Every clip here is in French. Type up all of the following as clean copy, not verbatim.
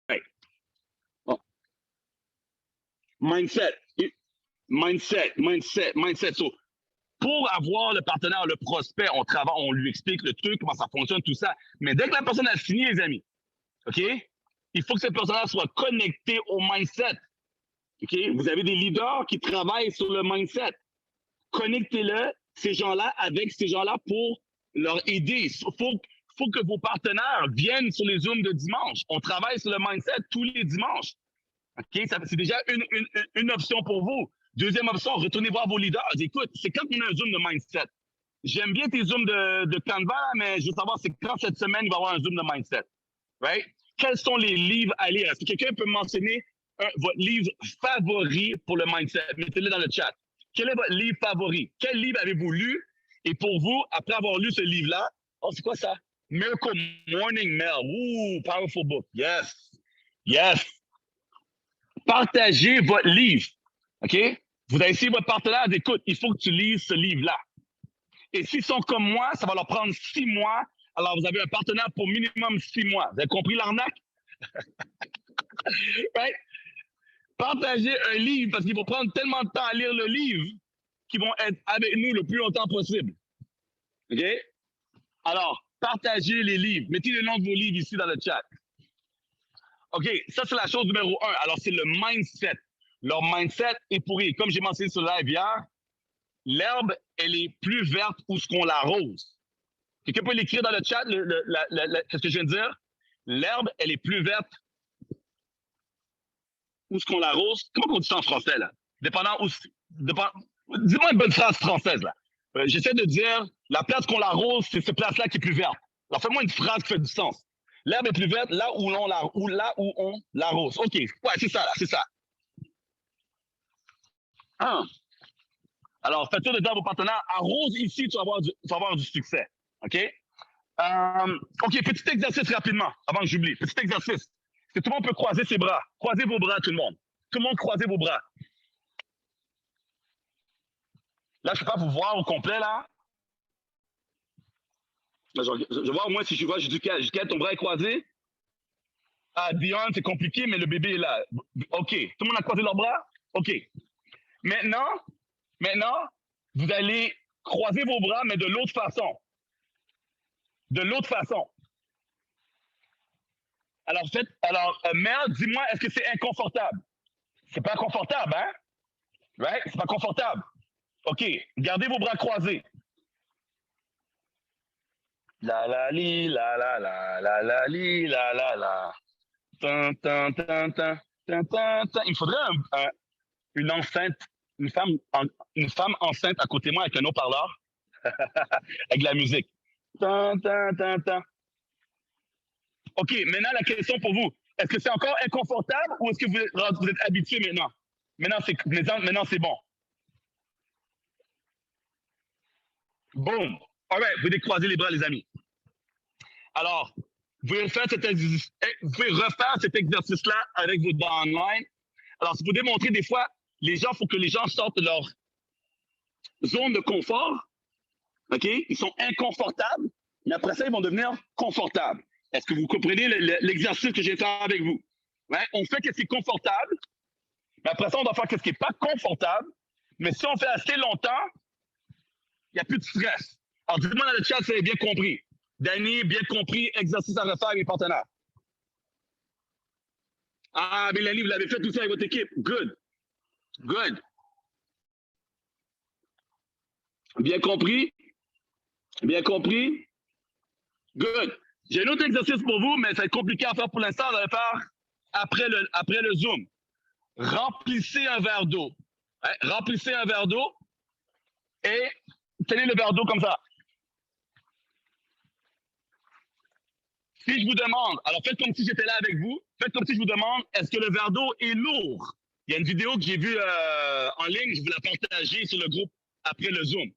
Right. Oh. Mindset. Mindset. So, pour avoir le partenaire, le prospect, on travaille, on lui explique le truc, comment ça fonctionne, tout ça. Mais dès que la personne a signé, les amis, OK? Il faut que cette personne-là soit connectée au mindset. OK? Vous avez des leaders qui travaillent sur le mindset. Connectez-le, ces gens-là, avec ces gens-là pour leur aider. Faut que vos partenaires viennent sur les Zooms de dimanche. On travaille sur le mindset tous les dimanches. OK? C'est déjà une option pour vous. Deuxième option, retournez voir vos leaders. Écoute, c'est quand on a un Zoom de mindset. J'aime bien tes Zooms de Canva, mais je veux savoir c'est quand cette semaine il va y avoir un Zoom de mindset. Right? Quels sont les livres à lire? Est-ce que quelqu'un peut mentionner votre livre favori pour le mindset? Mettez-le dans le chat. Quel est votre livre favori? Quel livre avez-vous lu? Et pour vous, après avoir lu ce livre-là, oh, c'est quoi ça? Miracle Morning Mail. Ooh, powerful book. Yes. Yes. Partagez votre livre. OK? Vous avez essayé votre partenaire, écoute, il faut que tu lises ce livre-là. Et s'ils sont comme moi, ça va leur prendre 6 mois. Alors, vous avez un partenaire pour minimum 6 mois. Vous avez compris l'arnaque? Right? Partagez un livre parce qu'il faut prendre tellement de temps à lire le livre qu'ils vont être avec nous le plus longtemps possible. OK? Alors, partagez les livres. Mettez le nom de vos livres ici dans le chat. OK, ça, c'est la chose numéro 1. Alors, c'est le mindset. Leur mindset est pourri. Comme j'ai mentionné sur le live hier, l'herbe, elle est plus verte où ce qu'on l'arrose. Quelqu'un peut l'écrire dans le chat, qu'est-ce que je viens de dire? L'herbe, elle est plus verte où ce qu'on l'arrose. Comment on dit ça en français, là? Dépendant où... Dis-moi une bonne phrase française, là. J'essaie de dire, la place qu'on l'arrose, c'est cette place-là qui est plus verte. Alors, fais-moi une phrase qui fait du sens. L'herbe est plus verte là où on l'arrose. OK, ouais, c'est ça, là, c'est ça. Ah. Alors, faites-le de dire à vos partenaires, arrose ici, tu vas avoir du succès. OK? OK, petit exercice rapidement, avant que j'oublie. Petit exercice. Est-ce que tout le monde peut croiser ses bras? Croisez vos bras, tout le monde. Tout le monde, croisez vos bras. Là, je ne peux pas vous voir au complet, là. Je vois au moins si je vois jusqu'à ton bras est croisé. Ah, Dion, c'est compliqué, mais le bébé est là. OK. Tout le monde a croisé leurs bras? OK. Maintenant, vous allez croiser vos bras, mais de l'autre façon. De l'autre façon. Alors, Mel, dis-moi, est-ce que c'est inconfortable? C'est pas confortable, hein? Right? C'est pas confortable. OK. Gardez vos bras croisés. La la li, la la la, la la li, la la la. Tan, tan, tan, tan, tan, tan, tan. Il me faudrait une enceinte, une femme enceinte à côté de moi avec un haut-parleur, avec de la musique. Tan, tan, tan, tan. OK, maintenant, la question pour vous. Est-ce que c'est encore inconfortable ou est-ce que vous êtes habitué maintenant? Maintenant, c'est bon. Boom. All right, vous décroisez les bras, les amis. Alors, vous pouvez refaire cet exercice-là avec vos dents online. Alors, c'est pour démontrer des fois, il faut que les gens sortent de leur zone de confort. OK? Ils sont inconfortables, mais après ça, ils vont devenir confortables. Est-ce que vous comprenez l'exercice que j'ai fait avec vous? Ouais? On fait ce qui est confortable, mais après ça, on doit faire ce qui n'est pas confortable. Mais si on fait assez longtemps, il n'y a plus de stress. Alors, dites-moi dans le chat si vous avez bien compris. Danny, bien compris, exercice à refaire avec mes partenaires. Ah, Mélanie, vous l'avez fait tout ça avec votre équipe. Good. Good. Bien compris? Bien compris? Good. J'ai un autre exercice pour vous, mais ça va être compliqué à faire pour l'instant. On va le faire après le Zoom. Remplissez un verre d'eau. Hein? Remplissez un verre d'eau et tenez le verre d'eau comme ça. Si je vous demande, alors faites comme si j'étais là avec vous, faites comme si je vous demande, est-ce que le verre d'eau est lourd? Il y a une vidéo que j'ai vue en ligne, je vais la partager sur le groupe après le Zoom.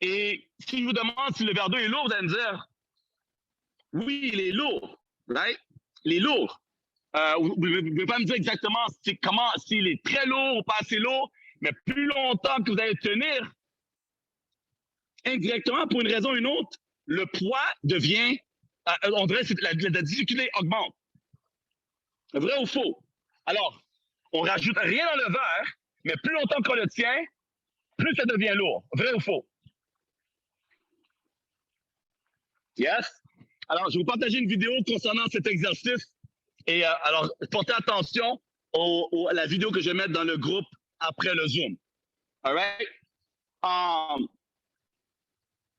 Et si je vous demande si le verre d'eau est lourd, vous allez me dire, oui, il est lourd, right? Il est lourd. Vous ne pouvez pas me dire exactement s'il est très lourd ou pas assez lourd, mais plus longtemps que vous allez tenir, indirectement, pour une raison ou une autre, le poids devient, on dirait que la difficulté augmente. Vrai ou faux? Alors, on rajoute rien dans le verre, mais plus longtemps qu'on le tient, plus ça devient lourd. Vrai ou faux? Yes? Alors, je vais vous partager une vidéo concernant cet exercice. Et alors, portez attention à la vidéo que je vais mettre dans le groupe après le Zoom. All right?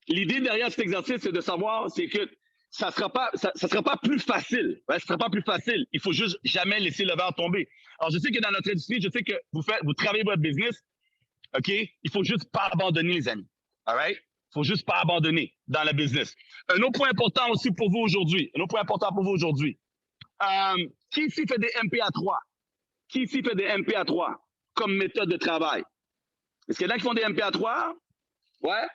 L'idée derrière cet exercice, c'est de savoir, c'est que ça sera pas plus facile. Ouais, ça sera pas plus facile. Il faut juste jamais laisser le verre tomber. Alors, je sais que dans notre industrie, je sais que vous travaillez votre business. OK? Il faut juste pas abandonner, les amis. All right? Il faut juste pas abandonner dans le business. Un autre point important aussi pour vous aujourd'hui. Qui ici fait des MPA3? Qui ici fait des MPA3 comme méthode de travail? Est-ce qu'il y en a qui font des MPA3? Ouais?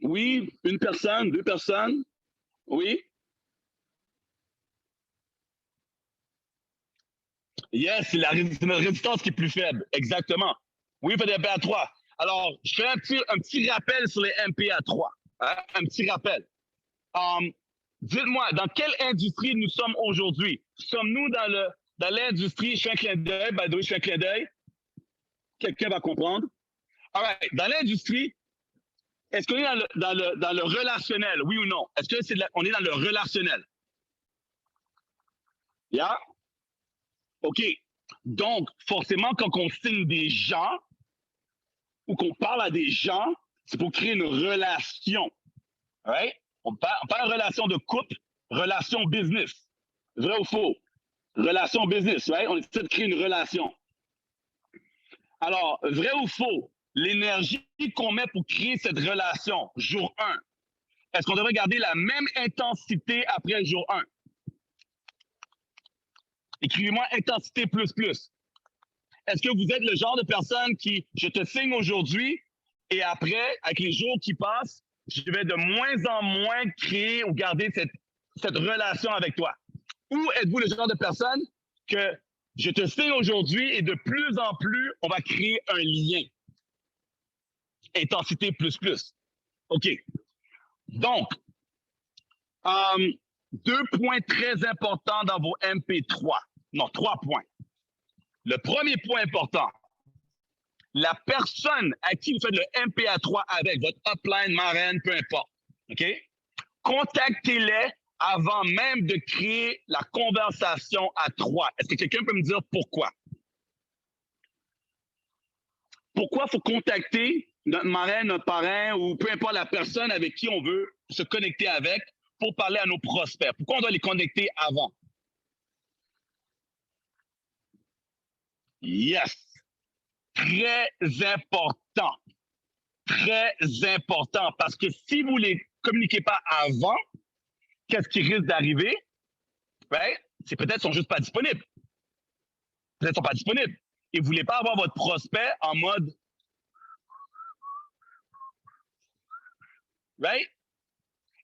Oui, une personne, deux personnes. Oui. Yes, c'est notre résistance qui est plus faible. Exactement. Oui, il fait des MPA3. Alors, je fais un petit rappel sur les MPA3. Hein? Un petit rappel. Dites-moi, dans quelle industrie nous sommes aujourd'hui? Sommes-nous dans l'industrie? Je fais un clin d'œil. By the way, je fais un clin d'œil. Quelqu'un va comprendre. All right. Dans l'industrie, est-ce qu'on est dans le relationnel, oui ou non? Est-ce que on est dans le relationnel? Yeah? OK. Donc, forcément, quand on signe des gens ou qu'on parle à des gens, c'est pour créer une relation. Right? On parle de relation de couple, relation business. Vrai ou faux? Relation business, right? On essaie de créer une relation. Alors, vrai ou faux? L'énergie qu'on met pour créer cette relation, jour 1, est-ce qu'on devrait garder la même intensité après jour 1? Écrivez-moi intensité plus plus. Est-ce que vous êtes le genre de personne qui, je te signe aujourd'hui et après, avec les jours qui passent, je vais de moins en moins créer ou garder cette relation avec toi? Ou êtes-vous le genre de personne que je te signe aujourd'hui et de plus en plus, on va créer un lien? Intensité plus plus. OK. Donc, 2 points très importants dans vos MP3. Non, 3 points. Le premier point important, la personne à qui vous faites le MPA3 avec, votre upline, marraine, peu importe, OK? Contactez-les avant même de créer la conversation à 3. Est-ce que quelqu'un peut me dire pourquoi? Pourquoi il faut contacter notre marraine, notre parrain ou peu importe la personne avec qui on veut se connecter avec pour parler à nos prospects? Pourquoi on doit les connecter avant? Yes! Très important. Très important. Parce que si vous ne les communiquez pas avant, qu'est-ce qui risque d'arriver? Right? C'est peut-être qu'ils ne sont juste pas disponibles. Peut-être qu'ils ne sont pas disponibles. Et vous ne voulez pas avoir votre prospect en mode right?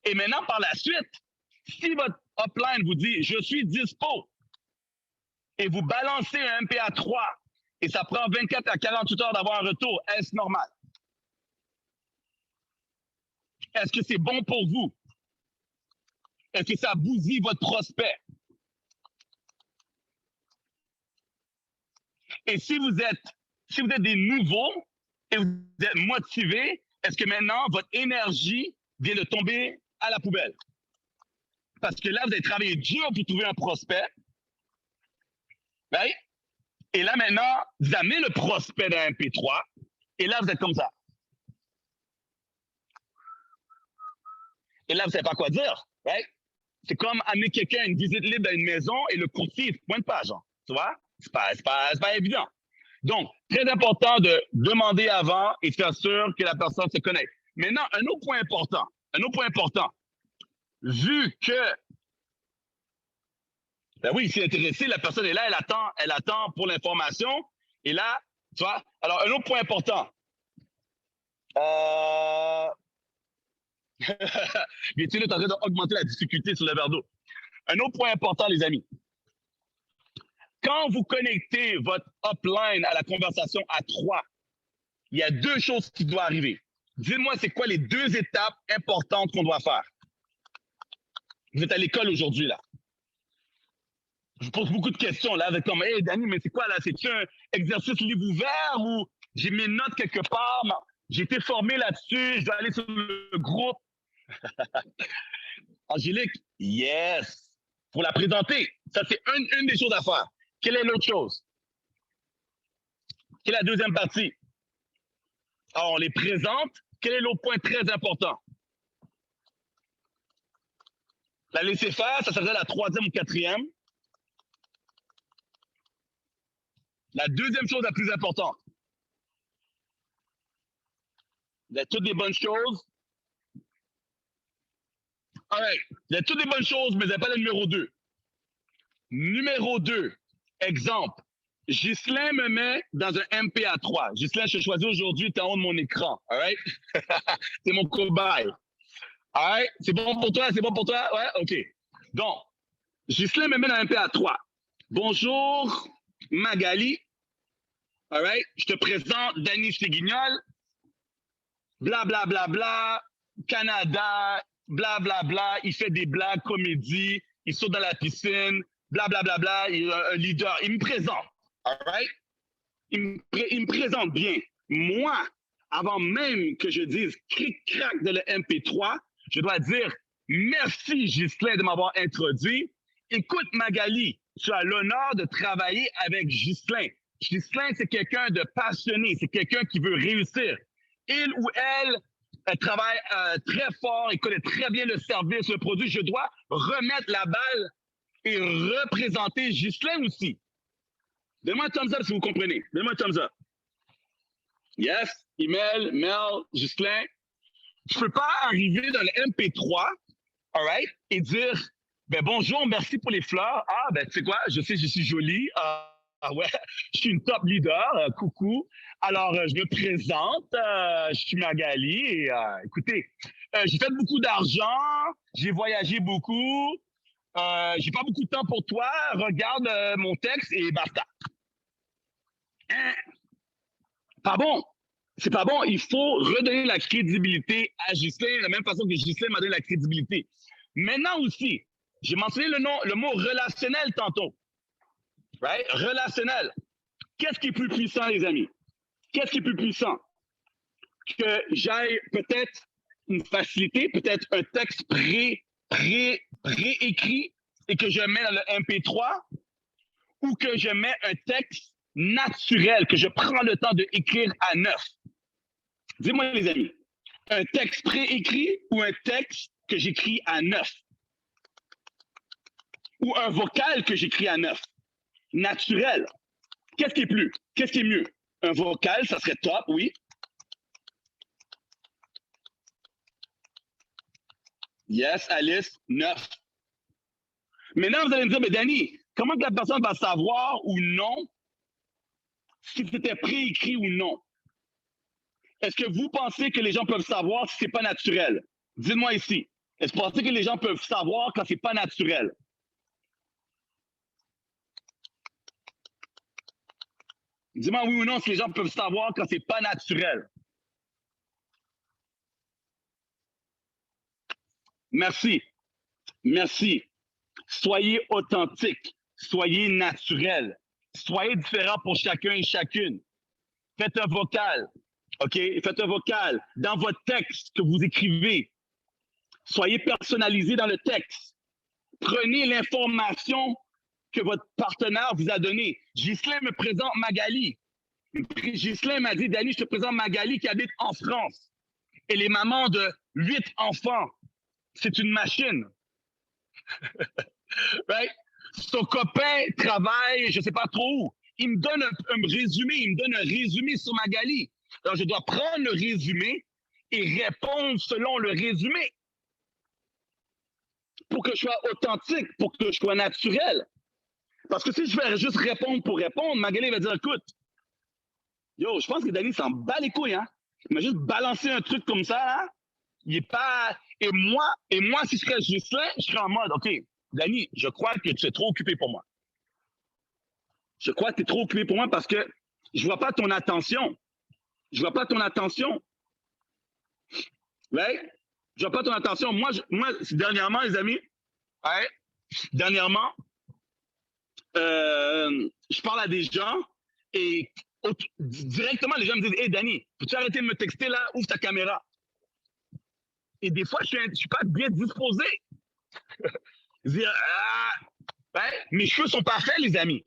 Et maintenant, par la suite, si votre upline vous dit « je suis dispo » et vous balancez un MPA3 et ça prend 24 à 48 heures d'avoir un retour, est-ce normal? Est-ce que c'est bon pour vous? Est-ce que ça bousille votre prospect? Et si vous êtes des nouveaux et vous êtes motivés, est-ce que maintenant votre énergie vient de tomber à la poubelle? Parce que là, vous avez travaillé dur pour trouver un prospect. Right? Et là, maintenant, vous amenez le prospect d'un MP3 et là, vous êtes comme ça. Et là, vous ne savez pas quoi dire. Right? C'est comme amener quelqu'un à une visite libre dans une maison et le courtier, il ne pointe pas, genre. Tu vois? C'est pas évident. Donc, très important de demander avant et de faire sûr que la personne se connecte. Maintenant, un autre point important. Vu que, ben oui, s'il est intéressé, la personne est là, elle attend pour l'information. Et là, tu vois? Alors, un autre point important. Bien sûr, tu es en train d'augmenter la difficulté sur le verre d'eau. Un autre point important, les amis. Quand vous connectez votre upline à la conversation à 3, il y a 2 choses qui doivent arriver. Dites-moi, c'est quoi les 2 étapes importantes qu'on doit faire? Vous êtes à l'école aujourd'hui, là. je pose beaucoup de questions là, avec comme, hey Danny, mais c'est quoi là? C'est-tu un exercice livre ouvert ou j'ai mes notes quelque part? J'ai été formé là-dessus, je dois aller sur le groupe. Angélique, yes. Pour la présenter, ça c'est une des choses à faire. Quelle est l'autre chose? Quelle est la deuxième partie? Alors, on les présente. Quel est l'autre point très important? La laisser faire, ça serait la troisième ou quatrième. La deuxième chose la plus importante. Il y a toutes des bonnes choses. All right. Il y a toutes des bonnes choses, mais il n'y a pas le numéro 2. Numéro 2, exemple. Ghislain me met dans un MPA3. Ghislain, je choisis aujourd'hui, tu es en haut de mon écran. All right? C'est mon cobaye. All right? C'est bon pour toi? C'est bon pour toi? Ouais? OK. Donc, Ghislain me met dans un MPA3. Bonjour, Magali. All right? Je te présente Danny Séguignol. Bla, bla, bla, bla. Canada. Bla, bla, bla. Il fait des blagues, comédie. Il saute dans la piscine. Bla, bla, bla, bla. Il est un leader. Il me présente. All right? Il me présente bien. Moi, avant même que je dise cric-crac de le MP3, je dois dire merci, Ghislain, de m'avoir introduit. Écoute, Magali, tu as l'honneur de travailler avec Ghislain. Ghislain, c'est quelqu'un de passionné, c'est quelqu'un qui veut réussir. Il ou elle travaille très fort, il connaît très bien le service, le produit. Je dois remettre la balle et représenter Ghislain aussi. Donnez-moi un thumbs up si vous comprenez. Donnez-moi un thumbs up. Yes, email, Mel, Ghislain. Je ne peux pas arriver dans le MP3, all right, et dire, ben bonjour, merci pour les fleurs. Ah, ben tu sais quoi, je sais, je suis jolie. Ah ouais, je suis une top leader. Coucou. Alors, je me présente. Je suis Magali. Et écoutez, j'ai fait beaucoup d'argent. J'ai voyagé beaucoup. J'ai pas beaucoup de temps pour toi. Regarde mon texte et basta. Pas bon. C'est pas bon. Il faut redonner la crédibilité à Ghislain de la même façon que Ghislain m'a donné la crédibilité. Maintenant aussi, j'ai mentionné le mot relationnel tantôt. Right? Relationnel. Qu'est-ce qui est plus puissant, les amis? Qu'est-ce qui est plus puissant? Que j'aille peut-être une facilité, peut-être un texte préécrit et que je mets dans le MP3 ou que je mets un texte naturel que je prends le temps d'écrire à neuf. Dis-moi, les amis, un texte préécrit ou un texte que j'écris à neuf? Ou un vocal que j'écris à neuf? Naturel. Qu'est-ce qui est mieux? Un vocal, ça serait top, oui. Yes, Alice, 9. Maintenant, vous allez me dire, mais Danny, comment que la personne va savoir ou non si c'était préécrit ou non? Est-ce que vous pensez que les gens peuvent savoir si c'est pas naturel? Dites-moi ici. Est-ce que vous pensez que les gens peuvent savoir quand c'est pas naturel? Dis-moi oui ou non si les gens peuvent savoir quand c'est pas naturel. Merci. Merci. Soyez authentique. Soyez naturel. Soyez différent pour chacun et chacune. Faites un vocal. OK? Faites un vocal dans votre texte que vous écrivez. Soyez personnalisé dans le texte. Prenez l'information que votre partenaire vous a donnée. Ghislain me présente Magali. Ghislain m'a dit, Danny, je te présente Magali qui habite en France. Elle est maman de 8 enfants. C'est une machine. Right? Son copain travaille, je ne sais pas trop où. Il me donne un résumé, il me donne un résumé sur Magali. Alors, je dois prendre le résumé et répondre selon le résumé. Pour que je sois authentique, pour que je sois naturel. Parce que si je vais juste répondre pour répondre, Magali va dire, écoute, yo, je pense que Danny s'en bat les couilles, hein. Il m'a juste balancé un truc comme ça, là. Il est pas... Et moi, si je serais Ghislain, je serais en mode, OK, Danny, je crois que tu es trop occupé pour moi. Je crois que tu es trop occupé pour moi parce que je vois pas ton attention. Je vois pas ton attention. Ouais? Je vois pas ton attention. Moi, dernièrement, les amis, ouais, dernièrement, je parle à des gens et directement, les gens me disent, hey, Danny, peux-tu arrêter de me texter là? Ouvre ta caméra. Et des fois, je suis pas bien disposé. Dire, ouais, mes cheveux sont pas faits, les amis.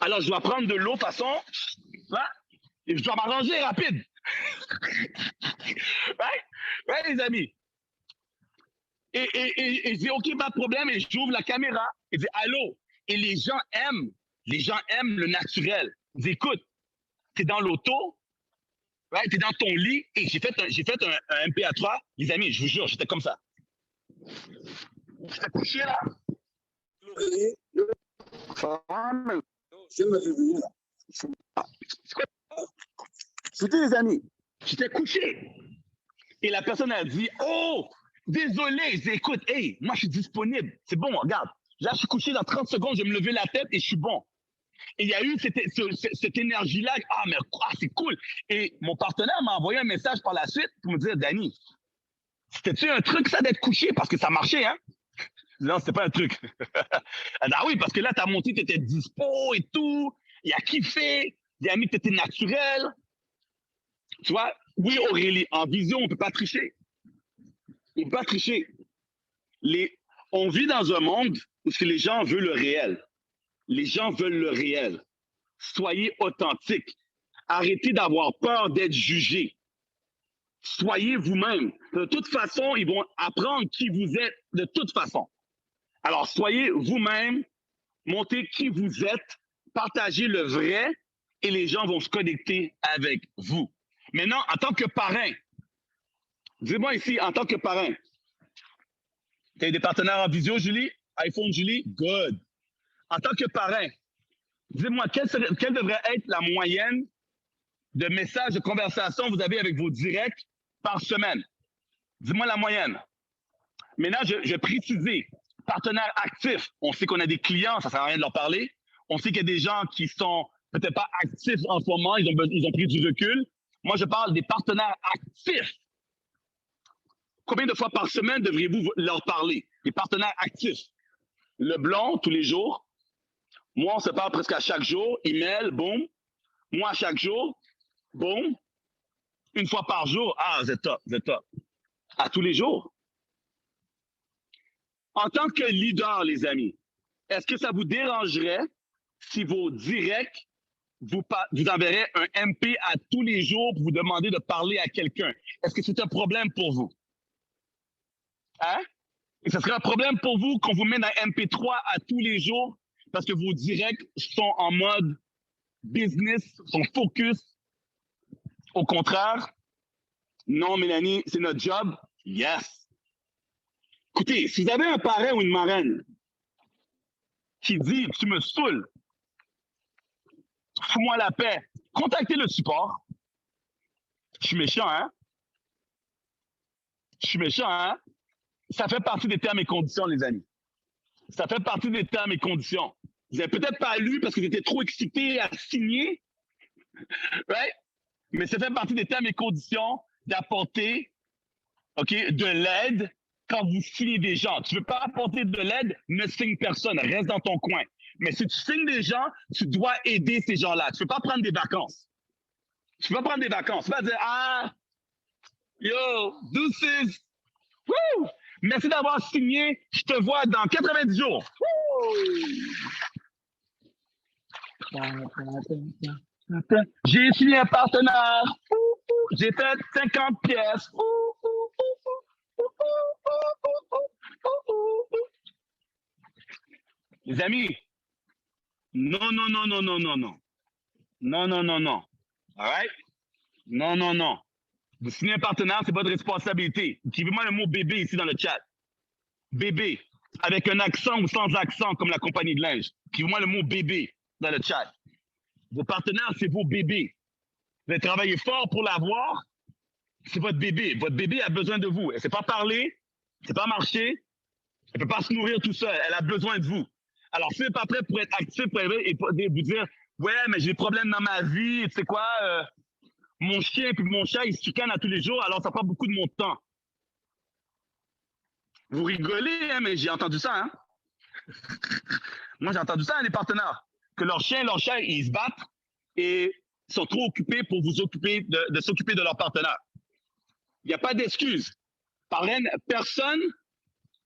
Alors, je dois prendre de l'eau, de façon, hein, et je dois m'arranger rapide. Ouais, les amis. Et je dis, OK, pas de problème, et j'ouvre la caméra, et je dis, allô. Et les gens aiment le naturel. Ils disent, écoute, t'es dans l'auto, ouais, t'es dans ton lit, et j'ai fait un MP3. Les amis, je vous jure, j'étais comme ça. J'étais couché là. C'était les amis. J'étais couché. Et la personne a dit, oh, désolé. Je dis, écoute, hey, moi je suis disponible. C'est bon, regarde. Là, je suis couché dans 30 secondes, je vais me lever la tête et je suis bon. Et il y a eu cette énergie-là. Ah, mais quoi, c'est cool. Et mon partenaire m'a envoyé un message par la suite pour me dire, Danny, c'était-tu un truc ça d'être couché? Parce que ça marchait, hein? Non, c'était pas un truc. Ah oui, parce que là, t'as monté, t'étais dispo et tout. Il a kiffé. Il a mis que t'étais naturel. Tu vois? Oui, Aurélie, en vision, on peut pas tricher. On peut pas tricher. On vit dans un monde où les gens veulent le réel. Les gens veulent le réel. Soyez authentique. Arrêtez d'avoir peur d'être jugé. Soyez vous-même. De toute façon, ils vont apprendre qui vous êtes de toute façon. Alors, soyez vous-même, montrez qui vous êtes, partagez le vrai et les gens vont se connecter avec vous. Maintenant, en tant que parrain, dis-moi ici, en tant que parrain, tu as des partenaires en visio, Julie? iPhone, Julie? Good. En tant que parrain, dis-moi, quelle devrait être la moyenne de messages de conversation que vous avez avec vos directs par semaine? Dis-moi la moyenne. Maintenant, je vais préciser. Partenaires actifs, on sait qu'on a des clients, ça ne sert à rien de leur parler. On sait qu'il y a des gens qui sont peut-être pas actifs en ce moment, ils ont pris du recul. Moi, je parle des partenaires actifs. Combien de fois par semaine devriez-vous leur parler? Les partenaires actifs. Leblond, tous les jours. Moi, on se parle presque à chaque jour. Email, boum. Moi, à chaque jour, boum. Une fois par jour. Ah, vous êtes top, vous êtes top. À tous les jours. En tant que leader, les amis, est-ce que ça vous dérangerait si vos directs, vous enverrez un MP à tous les jours pour vous demander de parler à quelqu'un? Est-ce que c'est un problème pour vous? Hein? Et ce serait un problème pour vous qu'on vous mette un MP3 à tous les jours parce que vos directs sont en mode business, sont focus. Au contraire, non, Mélanie, c'est notre job. Yes. Écoutez, si vous avez un parrain ou une marraine qui dit « tu me saoules, fous-moi la paix », contactez le support. Je suis méchant, hein? Je suis méchant, hein? Ça fait partie des termes et conditions, les amis. Ça fait partie des termes et conditions. Vous n'avez peut-être pas lu parce que vous étiez trop excité à signer, right? Mais ça fait partie des termes et conditions d'apporter, OK, de l'aide quand vous signez des gens. Tu ne veux pas apporter de l'aide, ne signe personne, reste dans ton coin. Mais si tu signes des gens, tu dois aider ces gens-là. Tu ne peux pas prendre des vacances. Tu ne peux pas prendre des vacances. Tu vas dire, ah, yo, deuces, woo! Merci d'avoir signé. Je te vois dans 90 jours. J'ai signé un partenaire. J'ai fait 50 pièces. Les amis, non, non, non, non, non, non, non. Non, non, non, non. All right? Non, non, non. Vous signez un partenaire, c'est votre responsabilité. Écrivez-moi le mot bébé ici dans le chat. Bébé, avec un accent ou sans accent, comme la compagnie de linge. Écrivez-moi le mot bébé dans le chat. Vos partenaires, c'est vos bébés. Vous allez travailler fort pour l'avoir. C'est votre bébé. Votre bébé a besoin de vous. Elle ne sait pas parler, elle ne sait pas marcher, elle ne peut pas se nourrir tout seul. Elle a besoin de vous. Alors, si vous n'êtes pas prêt pour être actif et vous dire, ouais, mais j'ai des problèmes dans ma vie, tu sais quoi, mon chien et mon chat, ils se chicanent à tous les jours, alors ça prend beaucoup de mon temps. Vous rigolez, hein, mais j'ai entendu ça. Hein? Moi, j'ai entendu ça, hein, les partenaires. que leurs chiens, leurs chats, ils se battent et sont trop occupés pour vous occuper de s'occuper de leur partenaire. Il n'y a pas d'excuse. Parraine personne,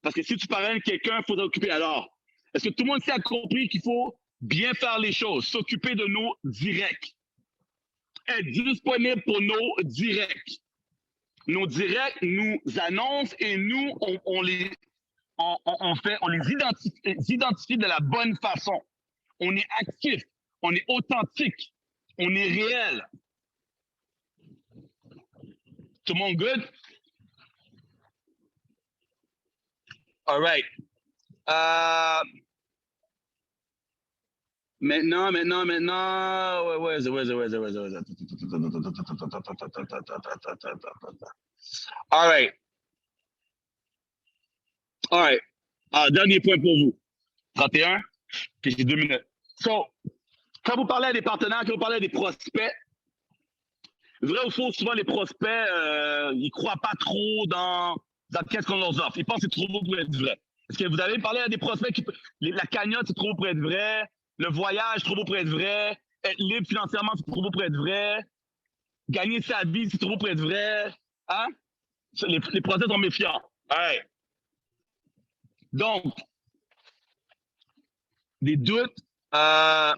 parce que si tu parraines quelqu'un, il faut t'occuper. Alors, est-ce que tout le monde s'est compris qu'il faut bien faire les choses, s'occuper de nos directs, être disponible pour nos directs. Nos directs nous annoncent et nous, on les identifie de la bonne façon. On est actif, on est authentique, on est réel. Tout le monde good? All right. Maintenant. Where is it? All right. Dernier point pour vous. 31, puis j'ai 2 minutes. So, quand vous parlez à des partenaires, quand vous parlez à des prospects, vrai ou faux, souvent les prospects, ils croient pas trop dans qu'est-ce qu'on leur offre. Ils pensent que c'est trop beau pour être vrai. Est-ce que vous avez parlé à des prospects qui, la cagnotte, c'est trop beau pour être vrai, le voyage, c'est trop beau pour être vrai, être libre financièrement, c'est trop beau pour être vrai, gagner sa vie, c'est trop beau pour être vrai, hein? Les prospects sont méfiants. Ouais. Donc, des doutes. Alors,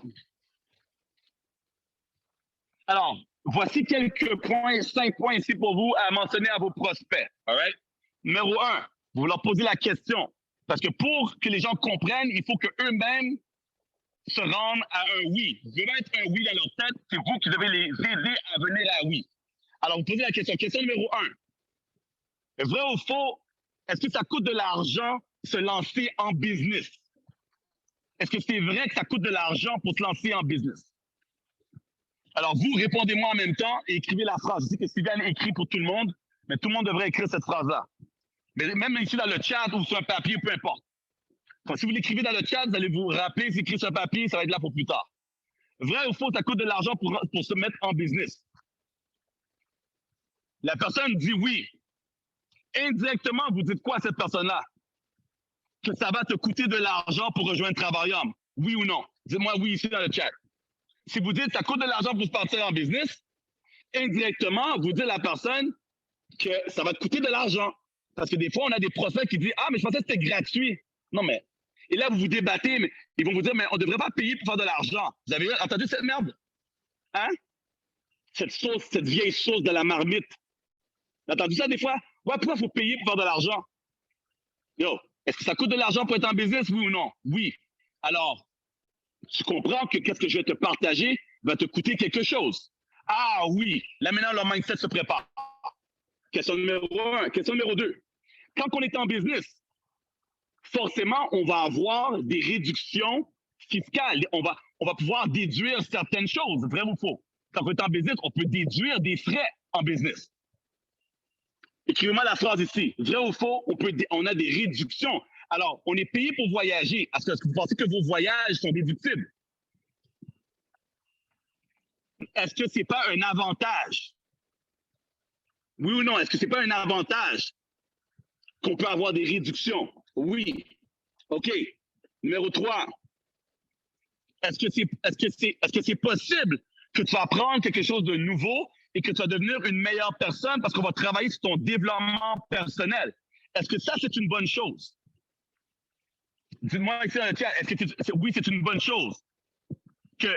voici quelques points, 5 points ici pour vous à mentionner à vos prospects. All right? Numéro 1, vous leur posez la question. Parce que pour que les gens comprennent, il faut qu'eux-mêmes se rendent à un oui. Vous devez mettre un oui dans leur tête, c'est vous qui devez les aider à venir à oui. Alors, vous posez la question. Question numéro 1. Vrai ou faux, est-ce que ça coûte de l'argent se lancer en business? Est-ce que c'est vrai que ça coûte de l'argent pour se lancer en business? Alors, vous, répondez-moi en même temps et écrivez la phrase. Je sais que Sylviane écrit pour tout le monde, mais tout le monde devrait écrire cette phrase-là. Mais même ici dans le chat ou sur un papier, peu importe. Donc, si vous l'écrivez dans le chat, vous allez vous rappeler, c'est écrit sur un papier, ça va être là pour plus tard. Vrai ou faux, ça coûte de l'argent pour se mettre en business? La personne dit oui. Indirectement, vous dites quoi à cette personne-là? Que ça va te coûter de l'argent pour rejoindre Travaillum. Oui ou non? Dites-moi oui ici dans le chat. Si vous dites que ça coûte de l'argent pour se partir en business, indirectement, vous dites à la personne que ça va te coûter de l'argent. Parce que des fois, on a des prospects qui disent « Ah, mais je pensais que c'était gratuit. » Non, mais... Et là, vous vous débattez, mais ils vont vous dire « Mais on ne devrait pas payer pour faire de l'argent. » Vous avez entendu cette merde? Hein? Cette sauce, cette vieille sauce de la marmite. Vous avez entendu ça des fois? Ouais, pourquoi il faut payer pour faire de l'argent? Yo, est-ce que ça coûte de l'argent pour être en business, oui ou non? Oui. Alors, tu comprends que qu'est-ce que je vais te partager va te coûter quelque chose. Ah oui, là maintenant, leur mindset se prépare. Question numéro 1. Question numéro 2. Quand on est en business, forcément, on va avoir des réductions fiscales. On va pouvoir déduire certaines choses, vrai ou faux? Quand on est en business, on peut déduire des frais en business. Écrivez-moi la phrase ici. Vrai ou faux, on a des réductions. Alors, on est payé pour voyager. Est-ce que vous pensez que vos voyages sont déductibles? Est-ce que ce n'est pas un avantage? Oui ou non? Est-ce que ce n'est pas un avantage qu'on peut avoir des réductions? Oui. OK. Numéro 3. Est-ce que c'est possible que tu vas apprendre quelque chose de nouveau et que tu vas devenir une meilleure personne parce qu'on va travailler sur ton développement personnel? Est-ce que ça, c'est une bonne chose? Dites-moi ici dans le chat, est-ce que oui, c'est une bonne chose? Que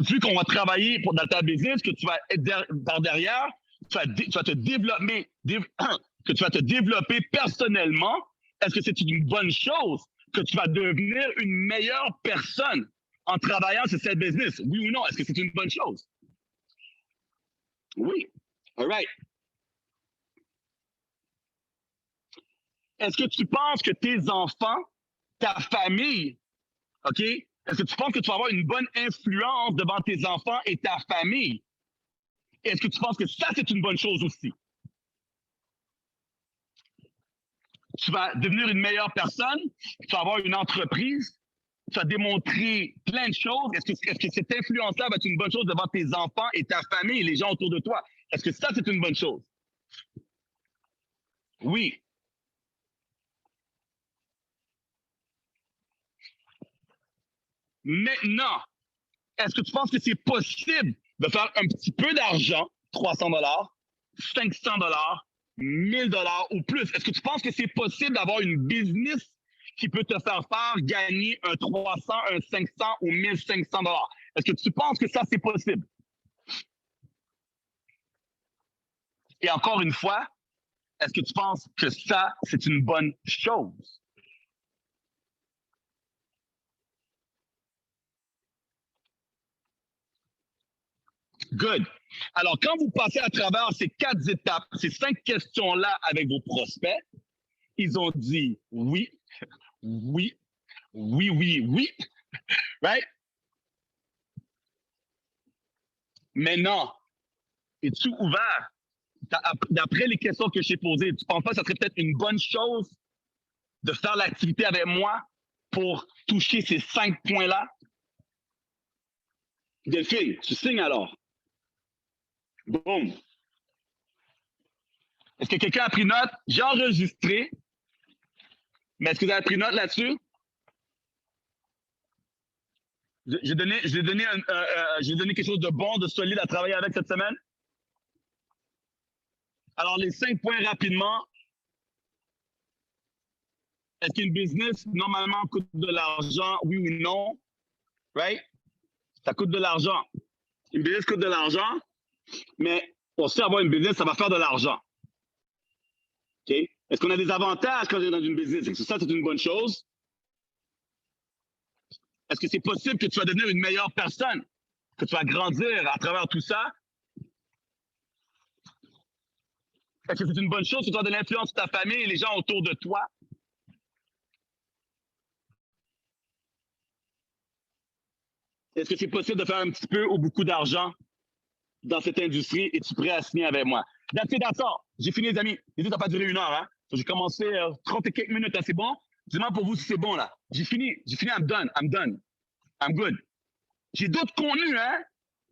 vu qu'on va travailler dans ta business, que tu vas être par derrière, tu vas te développer, que tu vas te développer personnellement, est-ce que c'est une bonne chose que tu vas devenir une meilleure personne en travaillant sur cette business? Oui ou non? Est-ce que c'est une bonne chose? Oui. All right. Est-ce que tu penses que tes enfants, ta famille, OK? Est-ce que tu penses que tu vas avoir une bonne influence devant tes enfants et ta famille? Est-ce que tu penses que ça, c'est une bonne chose aussi? Tu vas devenir une meilleure personne, tu vas avoir une entreprise, tu vas démontrer plein de choses. Est-ce que cette influence-là va être une bonne chose devant tes enfants et ta famille et les gens autour de toi? Est-ce que ça, c'est une bonne chose? Oui. Maintenant, est-ce que tu penses que c'est possible de faire un petit peu d'argent, $300, $500, $1000 ou plus? Est-ce que tu penses que c'est possible d'avoir une business qui peut te faire gagner un 300, un 500 ou $1500? Est-ce que tu penses que ça, c'est possible? Et encore une fois, est-ce que tu penses que ça, c'est une bonne chose? Good. Alors, quand vous passez à travers ces 4 étapes, ces 5 questions-là avec vos prospects, ils ont dit oui, oui, oui, oui, oui, right? Maintenant, es-tu ouvert? D'après les questions que j'ai posées, tu penses pas que ça serait peut-être une bonne chose de faire l'activité avec moi pour toucher ces 5 points-là? Delphine, tu signes alors. Boum. Est-ce que quelqu'un a pris note? J'ai enregistré. Mais est-ce que vous avez pris note là-dessus? J'ai donné quelque chose de bon, de solide à travailler avec cette semaine. Alors, les 5 points rapidement. Est-ce qu'une business, normalement, coûte de l'argent? Oui ou non? Right? Ça coûte de l'argent. Une business coûte de l'argent, mais aussi avoir une business, ça va faire de l'argent. OK? Est-ce qu'on a des avantages quand on est dans une business? Est-ce que ça, c'est une bonne chose? Est-ce que c'est possible que tu vas devenir une meilleure personne? Que tu vas grandir à travers tout ça? Est-ce que c'est une bonne chose que tu as de l'influence sur ta famille et les gens autour de toi? Est-ce que c'est possible de faire un petit peu ou beaucoup d'argent dans cette industrie? Es-tu prêt à signer avec moi? D'accord. J'ai fini, les amis. Les deux, ça n'a pas duré 1 heure. Hein? J'ai commencé 30 et quelques minutes. Hein? C'est bon? Dis-moi pour vous si c'est bon, là. J'ai fini. I'm done. I'm good. J'ai d'autres contenus, hein?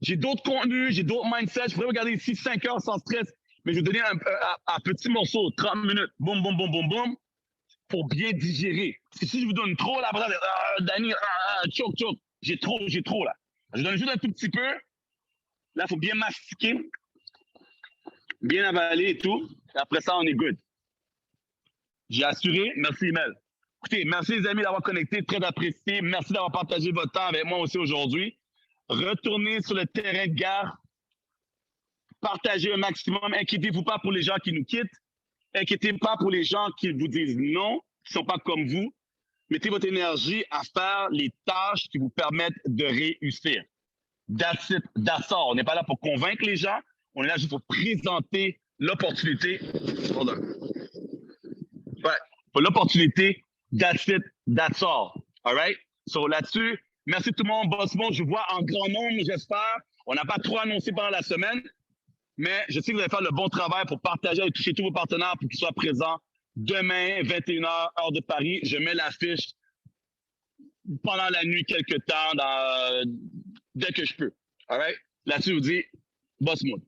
J'ai d'autres contenus, j'ai d'autres mindsets. Je pourrais regarder ici 5 heures sans stress. Mais je vais donner un petit morceau, 30 minutes. Boum, boum, boum, boum, boum. Pour bien digérer. Parce que si je vous donne trop, là, Danny, choke. J'ai trop, là. Je donne juste un tout petit peu. Là, il faut bien mastiquer, bien avaler et tout. Et après ça, on est good. J'ai assuré. Merci, Emel. Écoutez, merci les amis d'avoir connecté, très apprécié. Merci d'avoir partagé votre temps avec moi aussi aujourd'hui. Retournez sur le terrain de guerre. Partagez un maximum. Inquiétez-vous pas pour les gens qui nous quittent. Inquiétez-vous pas pour les gens qui vous disent non, qui ne sont pas comme vous. Mettez votre énergie à faire les tâches qui vous permettent de réussir. That's it, that's all. On n'est pas là pour convaincre les gens. On est là juste pour présenter l'opportunité. Ouais, pour l'opportunité. That's it, that's all. All right? So là-dessus, merci tout le monde. Boss Monde, je vous vois en grand nombre, j'espère. On n'a pas trop annoncé pendant la semaine, mais je sais que vous allez faire le bon travail pour partager et toucher tous vos partenaires pour qu'ils soient présents demain, 21h, heure de Paris. Je mets l'affiche pendant la nuit quelque temps, dès que je peux. All right? Là-dessus, je vous dis, Boss Monde.